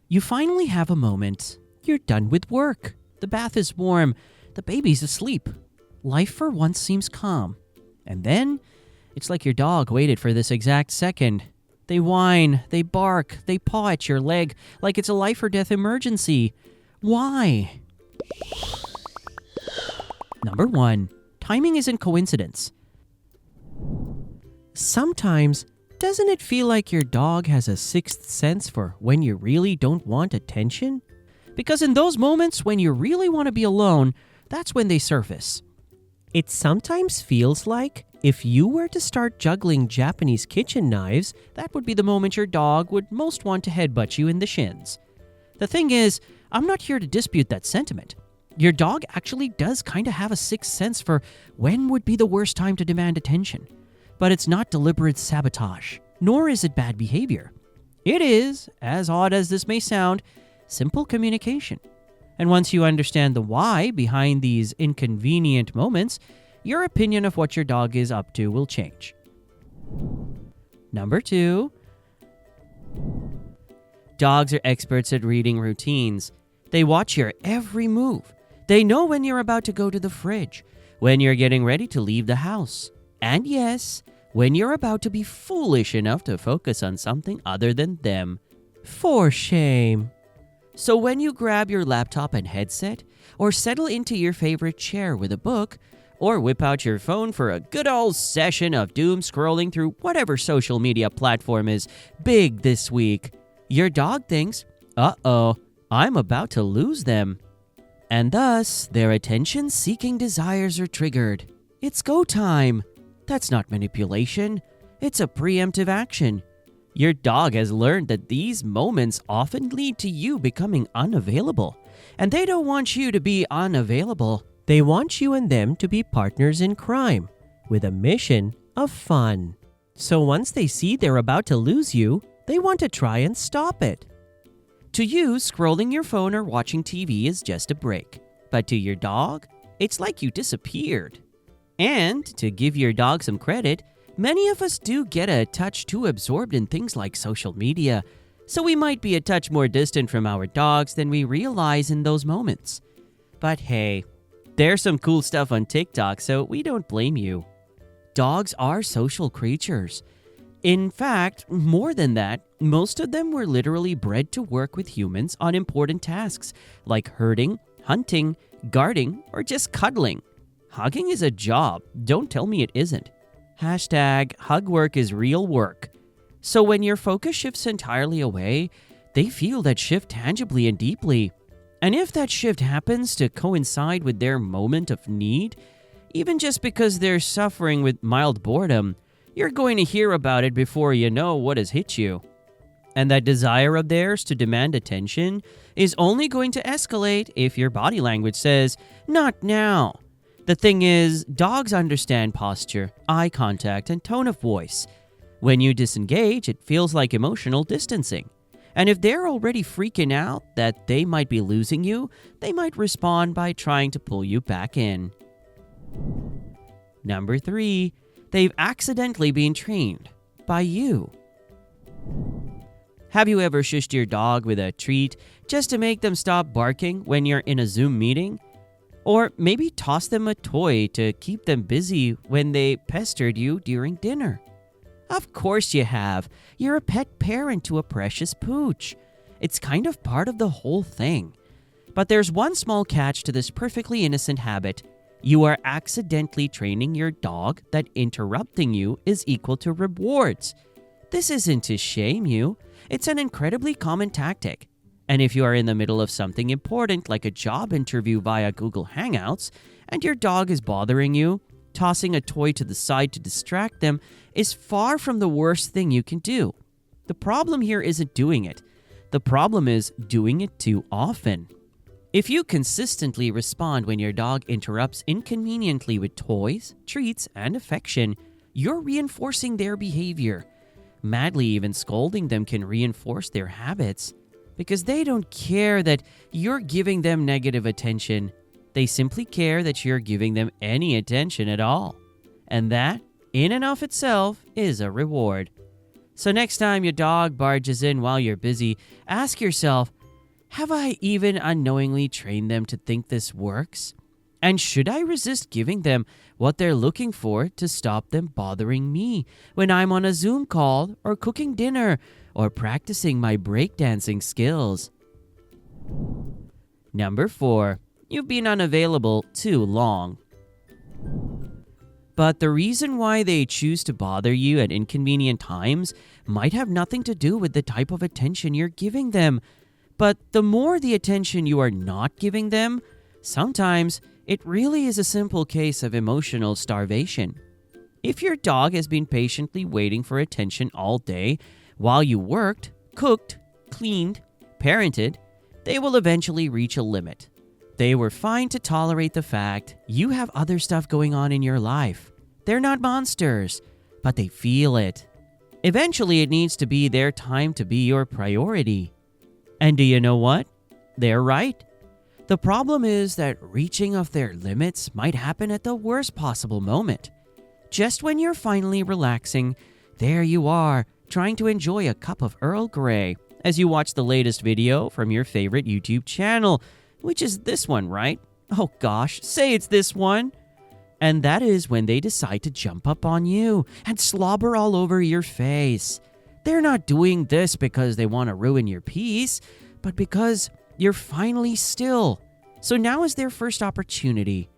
You finally have a moment. You're done with work. The bath is warm. The baby's asleep. Life for once seems calm. And then, it's like your dog waited for this exact second. They whine, they bark, they paw at your leg like it's a life or death emergency. Why? Number 1. Timing isn't coincidence. Sometimes, doesn't it feel like your dog has a sixth sense for when you really don't want attention? Because in those moments when you really want to be alone, that's when they surface. It sometimes feels like if you were to start juggling Japanese kitchen knives, that would be the moment your dog would most want to headbutt you in the shins. The thing is, I'm not here to dispute that sentiment. Your dog actually does kind of have a sixth sense for when would be the worst time to demand attention. But it's not deliberate sabotage, nor is it bad behavior. It is, as odd as this may sound, simple communication. And once you understand the why behind these inconvenient moments, your opinion of what your dog is up to will change. Number 2. Dogs are experts at reading routines. They watch your every move. They know when you're about to go to the fridge, when you're getting ready to leave the house. And yes, when you're about to be foolish enough to focus on something other than them. For shame. So when you grab your laptop and headset, or settle into your favorite chair with a book, or whip out your phone for a good old session of doom scrolling through whatever social media platform is big this week, your dog thinks, uh-oh, I'm about to lose them. And thus, their attention-seeking desires are triggered. It's go time. That's not manipulation. It's a preemptive action. Your dog has learned that these moments often lead to you becoming unavailable. And they don't want you to be unavailable. They want you and them to be partners in crime, with a mission of fun. So once they see they're about to lose you, they want to try and stop it. To you, scrolling your phone or watching TV is just a break. But to your dog, it's like you disappeared. And, to give your dog some credit, many of us do get a touch too absorbed in things like social media, so we might be a touch more distant from our dogs than we realize in those moments. But hey, there's some cool stuff on TikTok, so we don't blame you. Dogs are social creatures. In fact, more than that, most of them were literally bred to work with humans on important tasks like herding, hunting, guarding, or just cuddling. Hugging is a job. Don't tell me it isn't. #hug work is real work. So when your focus shifts entirely away, they feel that shift tangibly and deeply. And if that shift happens to coincide with their moment of need, even just because they're suffering with mild boredom, you're going to hear about it before you know what has hit you. And that desire of theirs to demand attention is only going to escalate if your body language says, "Not now." The thing is, dogs understand posture, eye contact, and tone of voice. When you disengage, it feels like emotional distancing. And if they're already freaking out that they might be losing you, they might respond by trying to pull you back in. Number 3, they've accidentally been trained by you. Have you ever shushed your dog with a treat just to make them stop barking when you're in a Zoom meeting? Or maybe toss them a toy to keep them busy when they pestered you during dinner? Of course you have. You're a pet parent to a precious pooch. It's kind of part of the whole thing. But there's one small catch to this perfectly innocent habit. You are accidentally training your dog that interrupting you is equal to rewards. This isn't to shame you. It's an incredibly common tactic. And if you are in the middle of something important like a job interview via Google Hangouts, and your dog is bothering you, tossing a toy to the side to distract them is far from the worst thing you can do. The problem here isn't doing it. The problem is doing it too often. If you consistently respond when your dog interrupts inconveniently with toys, treats, and affection, you're reinforcing their behavior. Madly even scolding them can reinforce their habits. Because they don't care that you're giving them negative attention. They simply care that you're giving them any attention at all. And that, in and of itself, is a reward. So next time your dog barges in while you're busy, ask yourself, Have I even unknowingly trained them to think this works? And should I resist giving them what they're looking for to stop them bothering me when I'm on a Zoom call or cooking dinner or practicing my breakdancing skills? Number 4. You've been unavailable too long. But the reason why they choose to bother you at inconvenient times might have nothing to do with the type of attention you're giving them. But the more the attention you are not giving them, sometimes it really is a simple case of emotional starvation. If your dog has been patiently waiting for attention all day while you worked, cooked, cleaned, parented, they will eventually reach a limit. They were fine to tolerate the fact you have other stuff going on in your life. They're not monsters, but they feel it. Eventually, it needs to be their time to be your priority. And do you know what? They're right. The problem is that reaching of their limits might happen at the worst possible moment. Just when you're finally relaxing, there you are, trying to enjoy a cup of Earl Grey as you watch the latest video from your favorite YouTube channel, which is this one, right? Oh gosh, say it's this one. And that is when they decide to jump up on you and slobber all over your face. They're not doing this because they want to ruin your peace, but because you're finally still. So now is their first opportunity.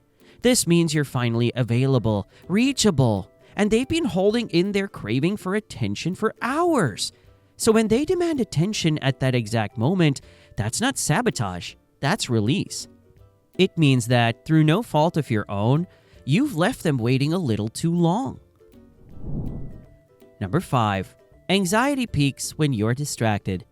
This means you're finally available, reachable, and they've been holding in their craving for attention for hours. So when they demand attention at that exact moment, that's not sabotage, that's release. It means that, through no fault of your own, you've left them waiting a little too long. Number 5. Anxiety peaks when you're distracted.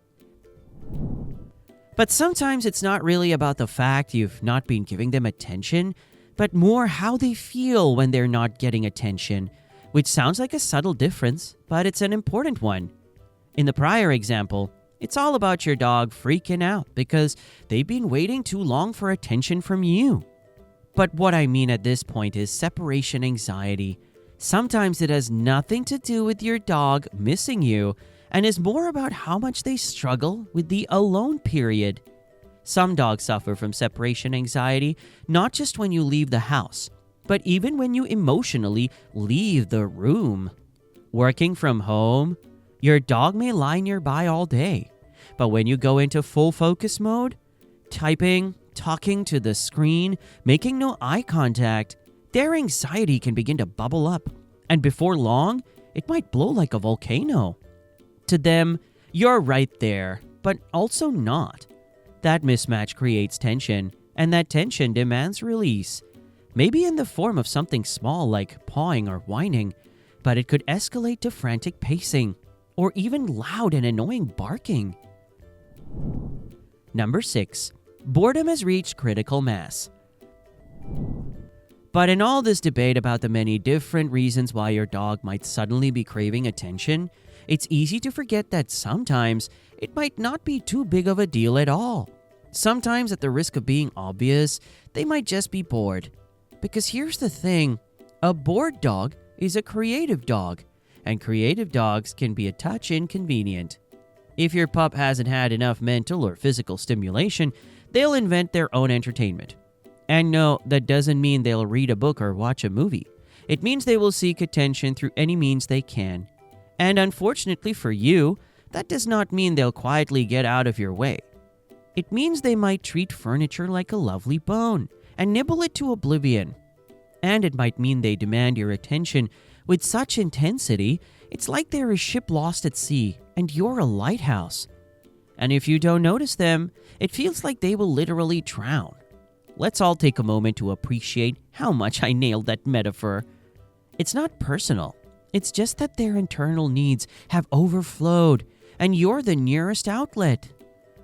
But sometimes it's not really about the fact you've not been giving them attention, but more how they feel when they're not getting attention, which sounds like a subtle difference, but it's an important one. In the prior example, it's all about your dog freaking out because they've been waiting too long for attention from you. But what I mean at this point is separation anxiety. Sometimes it has nothing to do with your dog missing you and is more about how much they struggle with the alone period. Some dogs suffer from separation anxiety, not just when you leave the house, but even when you emotionally leave the room. Working from home, your dog may lie nearby all day, but when you go into full focus mode, typing, talking to the screen, making no eye contact, their anxiety can begin to bubble up, and before long, it might blow like a volcano. To them, you're right there, but also not. That mismatch creates tension, and that tension demands release. Maybe in the form of something small like pawing or whining, but it could escalate to frantic pacing, or even loud and annoying barking. Number 6. Boredom has reached critical mass. But in all this debate about the many different reasons why your dog might suddenly be craving attention, it's easy to forget that sometimes it might not be too big of a deal at all. Sometimes, at the risk of being obvious, they might just be bored. Because here's the thing, a bored dog is a creative dog, and creative dogs can be a touch inconvenient. If your pup hasn't had enough mental or physical stimulation, they'll invent their own entertainment. And no, that doesn't mean they'll read a book or watch a movie. It means they will seek attention through any means they can. And unfortunately for you, that does not mean they'll quietly get out of your way. It means they might treat furniture like a lovely bone and nibble it to oblivion. And it might mean they demand your attention with such intensity, it's like they're a ship lost at sea and you're a lighthouse. And if you don't notice them, it feels like they will literally drown. Let's all take a moment to appreciate how much I nailed that metaphor. It's not personal. It's just that their internal needs have overflowed, and you're the nearest outlet.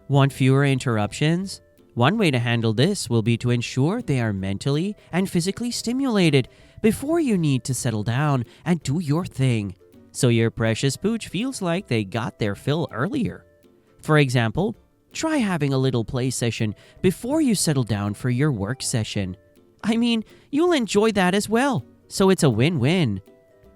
Want fewer interruptions? One way to handle this will be to ensure they are mentally and physically stimulated before you need to settle down and do your thing, so your precious pooch feels like they got their fill earlier. For example, try having a little play session before you settle down for your work session. I mean, you'll enjoy that as well, so it's a win-win.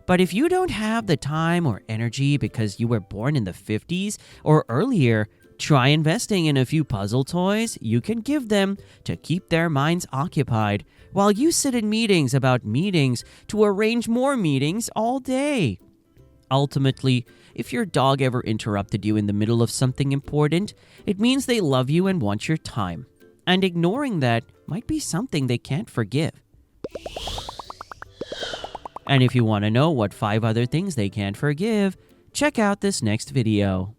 But if you don't have the time or energy because you were born in the 50s or earlier, Try investing in a few puzzle toys you can give them to keep their minds occupied while you sit in meetings about meetings to arrange more meetings all day. Ultimately, if your dog ever interrupted you in the middle of something important, it means they love you and want your time. And ignoring that might be something they can't forgive. And if you want to know what 5 other things they can't forgive, check out this next video.